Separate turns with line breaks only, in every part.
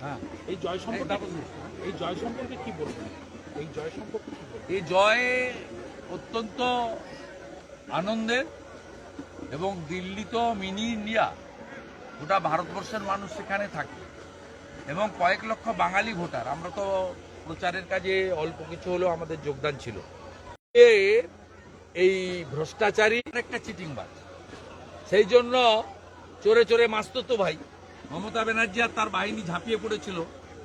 হ্যাঁ, এই জয় সম্পর্কে কি বলবেন?
এই জয় অত্যন্ত আনন্দের, এবং দিল্লি তো মিনি ইন্ডিয়া, গোটা ভারতবর্ষের মানুষ সেখানে থাকে এবং কয়েক লক্ষ বাঙালি ভোটার। আমরা তো প্রচারের কাজে অল্প কিছু হলেও আমাদের যোগদান ছিল। এই ভ্রষ্টাচারী একটা চিটিংবাজ, সেই জন্য চোরে চোরে মাসতো ভাই মমতা ব্যানার্জি আর তার বাহিনী ঝাঁপিয়ে পড়েছিল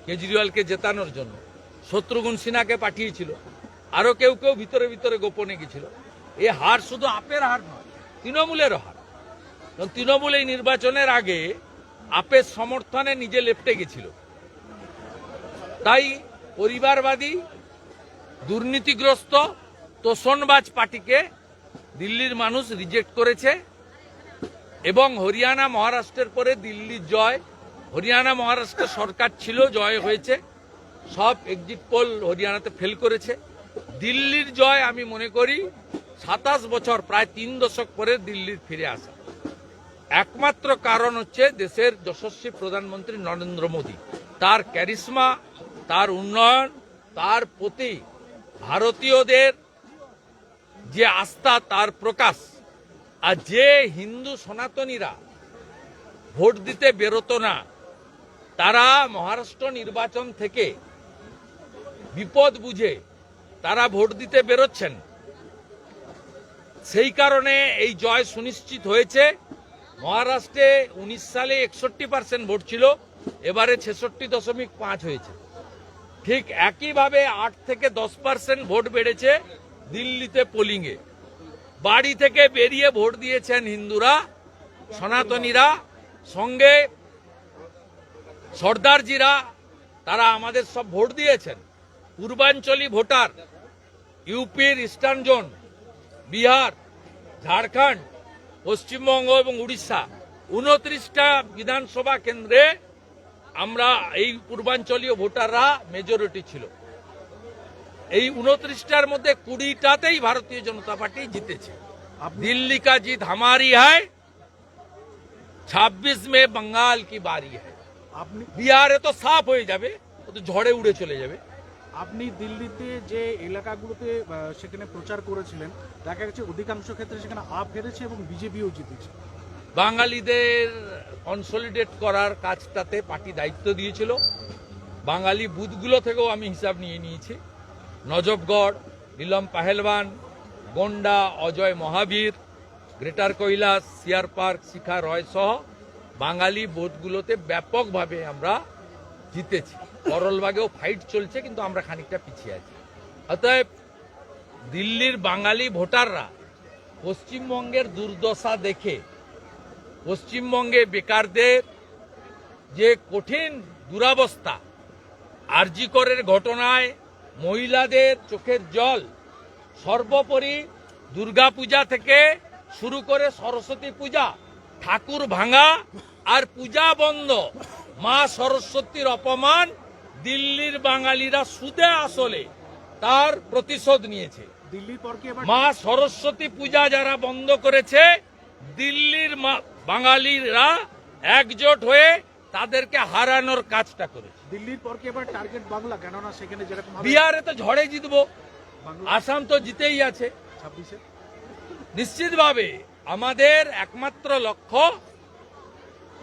কেজরিওয়ালকে জেতানোর জন্য। শত্রুঘ্ন সিনহাকে পাঠিয়েছিল, আরো কেউ কেউ ভিতরে ভিতরে গোপনে গেছিল। এই হার শুধু আপের হার নয়, তৃণমূলেরও হার। কারণ তৃণমূল এই নির্বাচনের আগে আপের সমর্থনে নিজে লেপটে গেছিল। তাই পরিবারবাদী, দুর্নীতিগ্রস্ত, তোষণবাজ পার্টিকে দিল্লির মানুষ রিজেক্ট করেছে। এবং হরিয়ানা মহারাষ্ট্রের পরে দিল্লির জয়। হরিয়ানা মহারাষ্ট্রের সরকার ছিল, জয় হয়েছে, সব এক্সিট পোল হরিয়ানাতে ফেল করেছে। দিল্লির জয় আমি মনে করি 27 বছর, প্রায় 3 দশক পরে দিল্লির ফিরে আসা। একমাত্র কারণ হচ্ছে দেশের যশস্বী প্রধানমন্ত্রী নরেন্দ্র মোদী, তার ক্যারিশমা, তার উন্নয়ন, তার প্রতি ভারতীয়দের যে আস্থা, তার প্রকাশ। আর যে হিন্দু সনাতনীরা ভোট দিতে বেরোতো না, তারা মহারাষ্ট্র নির্বাচন থেকে বিপদ বুঝে তারা ভোট দিতে বেরোচ্ছেন। সেই কারণে এই জয় সুনিশ্চিত হয়েছে। মহারাষ্ট্রে 19 সালে 61% ভোট ছিল, এবারে 66.5 হয়েছে। ঠিক একইভাবে 8 থেকে 10% ভোট বেড়েছে দিল্লিতে পোলিংয়ে। বাড়ি থেকে বেরিয়ে ভোট দিয়েছেন হিন্দুরা, সনাতনীরা, সঙ্গে সর্দারজিরা, তারা আমাদের সব ভোট দিয়েছেন। পূর্বাঞ্চলী ভোটার, ইউপির ইস্টার্ন জোন, বিহার, ঝাড়খণ্ড, পশ্চিমবঙ্গ এবং উড়িষ্যা, 29টা বিধানসভা কেন্দ্রে আমরা এই পূর্বাঞ্চলীয় ভোটাররা মেজরিটি ছিল। এই 29টার মধ্যে 20টাতেই ভারতীয় জনতা পার্টি জিতেছে। দিল্লি কা জিত হামারি হ্যায়, 26 মে বঙ্গাল কি বারি হ্যায়। বিহারে তো সাফ হয়ে যাবে, ও তো ঝড়ে উড়ে চলে যাবে।
আপনি দিল্লিতে যে এলাকাগুলোতে সেখানে প্রচার করেছিলেন, দেখা গেছে অধিকাংশ ক্ষেত্রে সেখানে আপ হেরেছে এবং বিজেপিও জিতেছে।
বাঙালিদের কনসলিডেট করার কাজটাতে পার্টি দায়িত্ব দিয়েছিল। বাঙালি বুথগুলো থেকেও আমি হিসাব নিয়ে নিয়েছি। নজফগড়, নীলম পাহেলবান, গোন্ডা, অজয় মহাবীর, গ্রেটার কৈলাস, সিয়ার পার্ক, শিখা রয় সহ বাঙালি বুথগুলোতে ব্যাপকভাবে আমরা জিতেছি। করলবাগেও ফাইট চলছে, কিন্তু আমরা খানিকটা পিছিয়ে আছি। অতএব দিল্লির বাঙালি ভোটাররা পশ্চিমবঙ্গের দুর্দশা দেখে, পশ্চিমবঙ্গে বেকারদের যে কঠিন দুরাবস্থা, আরজি করের ঘটনায় মহিলাদের চোখের জল, সর্বোপরি দুর্গাপূজা থেকে শুরু করে সরস্বতী পূজা, ঠাকুর ভাঙা আর পূজা বন্ধ, মা সরস্বতীর অপমান দিল্লির বাঙালিরা সুদে আসলে তার প্রতিশোধ নিয়েছে।
দিল্লির পর কি
মা সরস্বতী পূজা যারা বন্ধ করেছে, দিল্লির বাঙালিরা একজোট হয়ে তাদেরকে হারানোর কাজটা করেছে।
দিল্লির পর কি এবার টার্গেট বাংলা, কেননা সেখানে যেরকম
বিহারে তো ঝড়ে জিতবো, আসাম তো জিতেই আছে
26-এ।
নিশ্চিতভাবে আমাদের একমাত্র লক্ষ্য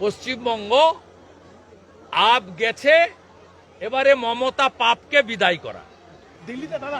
পশ্চিমবঙ্গ। আপ গেছে, এবারে মমতা পাপকে বিদায় করা।
দিল্লিতে দাদা